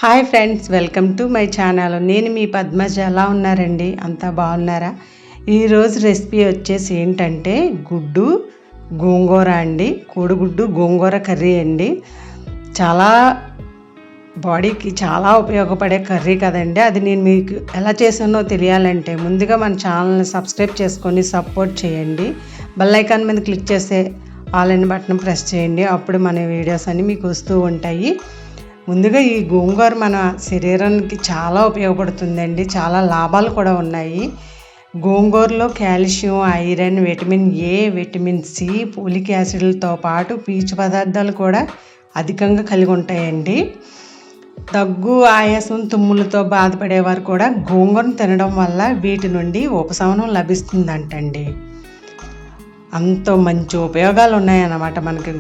Hi friends, welcome to my channel. నేను మీ పద్మజ. ఎలా ఉన్నారండి? అంతా బాగున్నారా? ఈరోజు రెసిపీ వచ్చేసి ఏంటంటే గుడ్డు గోంగూర అండి. కోడిగుడ్డు గోంగూర కర్రీ అండి. చాలా బాడీకి చాలా ఉపయోగపడే కర్రీ కదండి. అది నేను మీకు ఎలా చేసానో తెలియాలంటే ముందుగా మన ఛానల్ని సబ్స్క్రైబ్ చేసుకొని సపోర్ట్ చేయండి. బెల్ ఐకాన్ మీద క్లిక్ చేస్తే ఆల్ ఇన్ బటన్ ప్రెస్ చేయండి. అప్పుడు మన వీడియోస్ అన్నీ మీకు వస్తూ ఉంటాయి. ముందుగా ఈ గోంగూర మన శరీరానికి చాలా ఉపయోగపడుతుందండి. చాలా లాభాలు కూడా ఉన్నాయి. గోంగూరలో calcium, iron, vitamin A, vitamin C, folic యాసిడ్లతో పాటు పీచు పదార్థాలు కూడా అధికంగా కలిగి ఉంటాయండి. దగ్గు, ఆయాసం, తుమ్ములతో బాధపడేవారు కూడా గోంగూరను తినడం వల్ల వీటి నుండి ఉపశమనం లభిస్తుందంటండి. అంత మంచి ఉపయోగాలు ఉన్నాయన్నమాట మనకి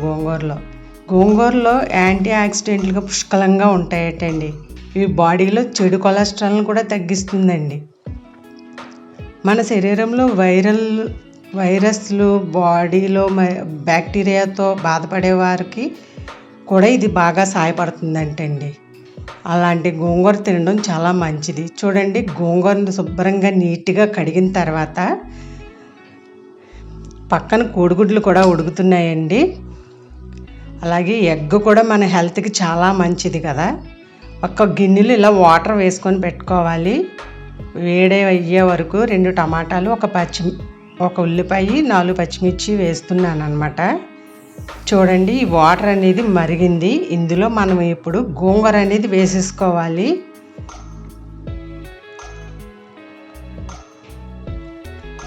గోంగూరలో యాంటీ ఆక్సిడెంట్లుగా పుష్కలంగా ఉంటాయటండి. ఇవి బాడీలో చెడు కొలెస్ట్రాల్ని కూడా తగ్గిస్తుందండి. మన శరీరంలో వైరస్లు, బాడీలో బ్యాక్టీరియాతో బాధపడే వారికి కూడా ఇది బాగా సహాయపడుతుందంటండి. అలాంటి గోంగూర తినడం చాలా మంచిది. చూడండి, గోంగూరను శుభ్రంగా నీట్గా కడిగిన తర్వాత పక్కన కోడిగుడ్లు కూడా ఉడుకుతున్నాయండి. అలాగే ఎగ్ కూడా మన హెల్త్కి చాలా మంచిది కదా. ఒక గిన్నెలు ఇలా వాటర్ వేసుకొని పెట్టుకోవాలి. వేడి అయ్యే వరకు 2 టమాటాలు, ఒక ఉల్లిపాయ, 4 పచ్చిమిర్చి వేస్తున్నాను అనమాట. చూడండి, ఈ వాటర్ అనేది మరిగింది. ఇందులో మనం ఇప్పుడు గోంగూర అనేది వేసేసుకోవాలి.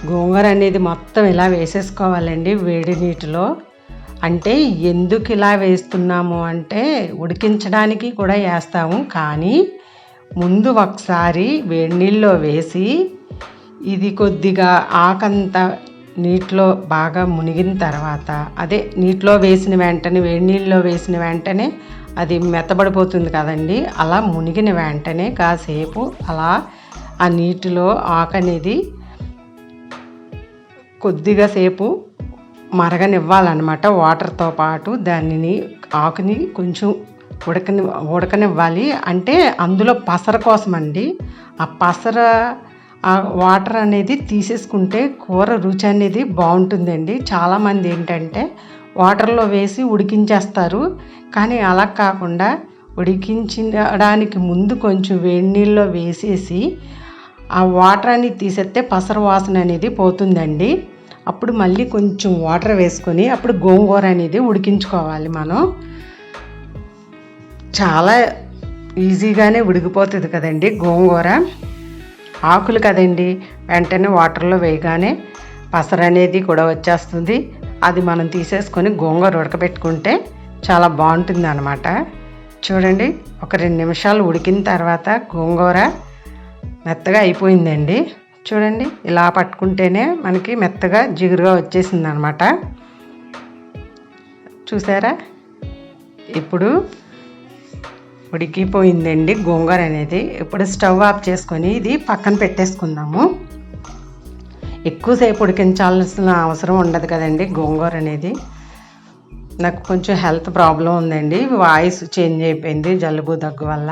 గోంగూర అనేది మొత్తం ఇలా వేసేసుకోవాలండి వేడి నీటిలో. అంటే ఎందుకు ఇలా వేస్తున్నాము అంటే ఉడికించడానికి కూడా వేస్తాము, కానీ ముందు ఒకసారి వేడి నీళ్ళలో వేసి ఇది కొద్దిగా ఆకంత నీటిలో బాగా మునిగిన తర్వాత, అదే నీటిలో వేసిన వెంటనే, వేడి నీళ్ళలో వేసిన వెంటనే అది మెత్తబడిపోతుంది కదండి. అలా మునిగిన వెంటనే కాసేపు అలా ఆ నీటిలో ఆకు అనేది కొద్దిగా సేపు మరగనివ్వాలన్నమాట. వాటర్తో పాటు దానిని, ఆకుని కొంచెం ఉడకనివ్వాలి. అంటే అందులో పసర కోసం అండి. ఆ వాటర్ అనేది తీసేసుకుంటే కూర రుచి అనేది బాగుంటుందండి. చాలామంది ఏంటంటే వాటర్లో వేసి ఉడికించేస్తారు, కానీ అలా కాకుండా ఉడికించడానికి ముందు కొంచెం వేడి నీళ్ళలో వేసేసి ఆ వాటర్ అనేది తీసేస్తే పసర వాసన అనేది పోతుందండి. అప్పుడు మళ్ళీ కొంచెం వాటర్ వేసుకొని అప్పుడు గోంగూర అనేది ఉడికించుకోవాలి. మనం చాలా ఈజీగానే ఉడికిపోతుంది కదండి గోంగూర. ఆకులు కదండి, వెంటనే వాటర్లో వేయగానే పసర అనేది కూడా వచ్చేస్తుంది. అది మనం తీసేసుకొని గోంగూర ఉడకబెట్టుకుంటే చాలా బాగుంటుంది అన్నమాట. చూడండి, ఒక 2 నిమిషాలు ఉడికిన తర్వాత గోంగూర మెత్తగా అయిపోయిందండి. చూడండి, ఇలా పట్టుకుంటేనే మనకి మెత్తగా జిగురుగా వచ్చేసింది అనమాట. చూసారా, ఇప్పుడు ఉడికిపోయిందండి గోంగూర అనేది. ఇప్పుడు స్టవ్ ఆఫ్ చేసుకొని ఇది పక్కన పెట్టేసుకుందాము. ఎక్కువసేపు ఉడికించాల్సిన అవసరం ఉండదు కదండి గోంగూర అనేది. నాకు కొంచెం హెల్త్ ప్రాబ్లం ఉందండి, వాయిస్ చేంజ్ అయిపోయింది జలుబు దగ్గు వల్ల.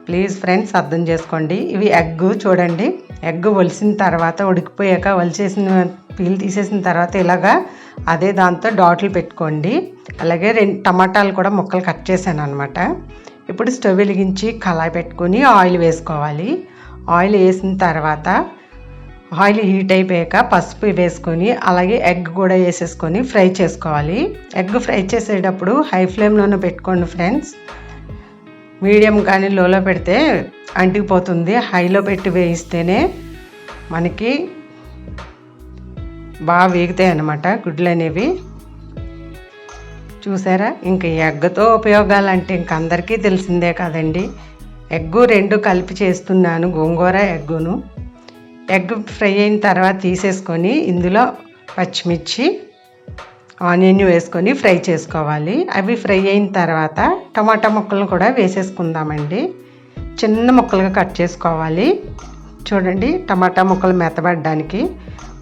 ప్లీజ్ ఫ్రెండ్స్, అర్థం చేసుకోండి. ఇవి ఎగ్ చూడండి, ఎగ్ ఒలిసిన తర్వాత, ఉడికిపోయాక పీల్ తీసేసిన తర్వాత ఇలాగా అదే దాంతో డాట్లు పెట్టుకోండి. అలాగే 2 టమాటాలు కూడా ముక్కలు కట్ చేశాను అనమాట. ఇప్పుడు స్టవ్ వెలిగించి కళాయి పెట్టుకొని ఆయిల్ వేసుకోవాలి. ఆయిల్ వేసిన తర్వాత ఆయిల్ హీట్ అయిపోయాక పసుపు వేసుకొని అలాగే ఎగ్ కూడా వేసేసుకొని ఫ్రై చేసుకోవాలి. ఎగ్ ఫ్రై చేసేటప్పుడు హై ఫ్లేమ్లోనే పెట్టుకోండి ఫ్రెండ్స్. మీడియం కానీ లోలో పెడితే అంటికిపోతుంది. హైలో పెట్టి వేయిస్తేనే మనకి బాగా వేగుతాయి అన్నమాట గుడ్లు అనేవి. చూసారా, ఇంక ఎగ్తో ఉపయోగాలు అంటే ఇంక అందరికీ తెలిసిందే కదండి. ఎగ్గు 2 కలిపి చేస్తున్నాను, గోంగూర ఎగ్గును. ఎగ్ ఫ్రై అయిన తర్వాత తీసేసుకొని ఇందులో పచ్చిమిర్చి, ఆనియన్ వేసుకొని ఫ్రై చేసుకోవాలి. అవి ఫ్రై అయిన తర్వాత టమాటా ముక్కలను కూడా వేసేసుకుందామండి. చిన్న ముక్కలుగా కట్ చేసుకోవాలి. చూడండి, టమాటా ముక్కలు మెత్తబడడానికి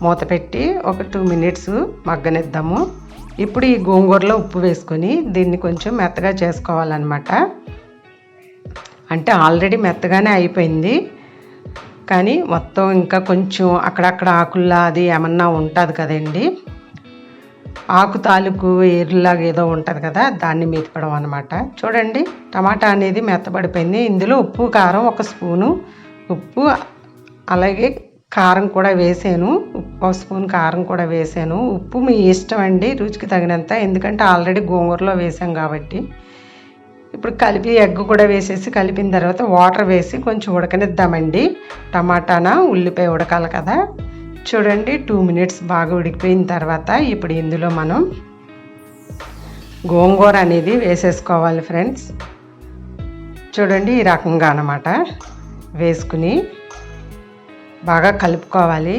మూత పెట్టి ఒక 2 మినిట్స్ మగ్గనిద్దాము. ఇప్పుడు ఈ గోంగూరలో ఉప్పు వేసుకొని దీన్ని కొంచెం మెత్తగా చేసుకోవాలన్నమాట. అంటే ఆల్రెడీ మెత్తగానే అయిపోయింది, కానీ మొత్తం ఇంకా కొంచెం అక్కడక్కడ ఆకుల్లా అది ఏమన్నా ఉంటుంది కదండి, ఆకు తాలూకు ఏరులాగా ఏదో ఉంటుంది కదా, దాన్ని మెతకడం అనమాట. చూడండి టమాటా అనేది మెత్తబడిపోయింది. ఇందులో ఉప్పు కారం 1 స్పూను ఉప్పు, అలాగే కారం కూడా వేసాను, 1 స్పూన్ కారం కూడా వేసాను. ఉప్పు మీ ఇష్టం అండి, రుచికి తగినంత, ఎందుకంటే ఆల్రెడీ గోంగూరలో వేసాం కాబట్టి. ఇప్పుడు కలిపి ఎగ్ కూడా వేసేసి కలిపిన తర్వాత వాటర్ వేసి కొంచెం ఉడకనిద్దామండి. టమాటానా ఉల్లిపాయ ఉడకాలి కదా. చూడండి 2 మినిట్స్ బాగా ఉడికిపోయిన తర్వాత ఇప్పుడు ఇందులో మనం గోంగూర అనేది వేసేసుకోవాలి ఫ్రెండ్స్. చూడండి ఈ రకంగా అన్నమాట వేసుకుని బాగా కలుపుకోవాలి.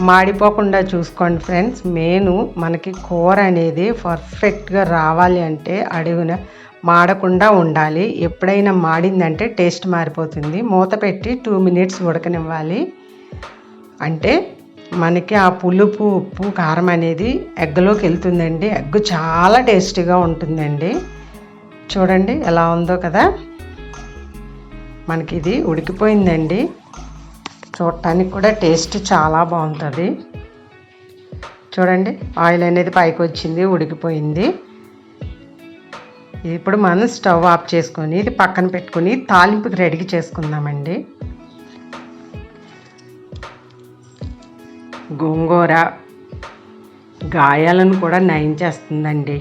మాడిపోకుండా చూసుకోండి ఫ్రెండ్స్. మెయిన్ మనకి కూర అనేది పర్ఫెక్ట్గా రావాలి అంటే అడుగున మాడకుండా ఉండాలి. ఎప్పుడైనా మాడిందంటే టేస్ట్ మారిపోతుంది. మూత పెట్టి 2 మినిట్స్ ఉడకనివ్వాలి. అంటే మనకి ఆ పులుపు ఉప్పు కారం అనేది ఎగ్లోకి వెళ్తుందండి. ఎగ్ చాలా టేస్టీగా ఉంటుందండి. చూడండి ఎలా ఉందో కదా. మనకి ఇది ఉడికిపోయిందండి. చూడటానికి కూడా టేస్ట్ చాలా బాగుంటుంది. చూడండి ఆయిల్ అనేది పైకి వచ్చింది, ఉడికిపోయింది. ఇప్పుడు మనం స్టవ్ ఆఫ్ చేసుకొని ఇది పక్కన పెట్టుకొని తాలింపుకి రెడీ చేసుకుందామండి. గోంగూర గాయాలను కూడా నయం చేస్తుందండి,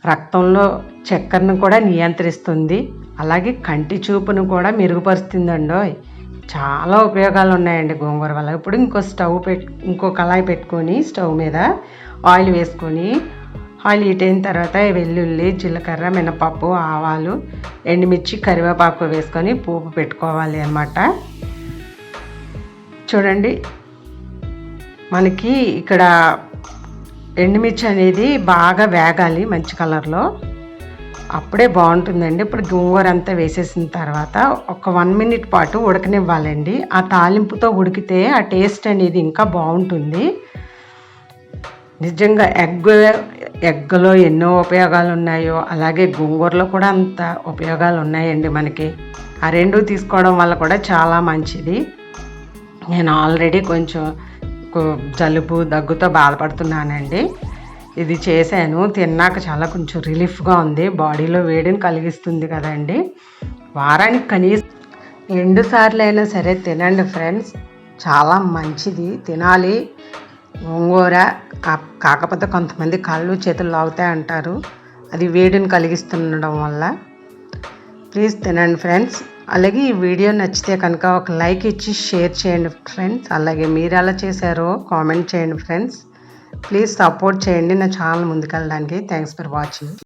రక్తంలో చక్కెరను కూడా నియంత్రిస్తుంది, అలాగే కంటి చూపును కూడా మెరుగుపరుస్తుందండి. చాలా ఉపయోగాలు ఉన్నాయండి గోంగూర వల్ల. ఇప్పుడు ఇంకో కళాయి పెట్టుకొని స్టవ్ మీద ఆయిల్ వేసుకొని, ఆయిల్ హీట్ అయిన తర్వాత వెల్లుల్లి, జీలకర్ర, మినపప్పు, ఆవాలు, ఎండుమిర్చి, కరివేపాకు వేసుకొని పోపు పెట్టుకోవాలి అన్నమాట. చూడండి మనకి ఇక్కడ ఎండుమిర్చి అనేది బాగా వేగాలి మంచి కలర్లో, అప్పుడే బాగుంటుందండి. ఇప్పుడు గోంగూర అంతా వేసేసిన తర్వాత ఒక 1 మినిట్ పాటు ఉడకనివ్వాలండి. ఆ తాలింపుతో ఉడికితే ఆ టేస్ట్ అనేది ఇంకా బాగుంటుంది. నిజంగా ఎగ్లో ఎన్నో ఉపయోగాలు ఉన్నాయో అలాగే గోంగూరలో కూడా అంత ఉపయోగాలు ఉన్నాయండి మనకి. ఆ 2 తీసుకోవడం వల్ల కూడా చాలా మంచిది. నేను ఆల్రెడీ కొంచెం జలుబు దగ్గుతో బాధపడుతున్నానండి. ఇది చేశాను, తిన్నాక చాలా కొంచెం రిలీఫ్గా ఉంది. బాడీలో వేడిని కలిగిస్తుంది కదండి. వారానికి కనీసం 2 సార్లు అయినా సరే తినండి ఫ్రెండ్స్, చాలా మంచిది, తినాలి గోంగూర. కాకపోతే కొంతమంది కళ్ళు చేతులు లాగుతాయి అంటారు, అది వేడిని కలిగిస్తుండడం వల్ల. ప్లీజ్ తినండి ఫ్రెండ్స్. అలాగే ఈ వీడియో నచ్చితే కనుక ఒక లైక్ ఇచ్చి షేర్ చేయండి ఫ్రెండ్స్. అలాగే మీరు ఎలా చేశారో కామెంట్ చేయండి ఫ్రెండ్స్. ప్లీజ్ సపోర్ట్ చేయండి నా ఛానల్ ముందుకెళ్ళడానికి. Thanks for watching.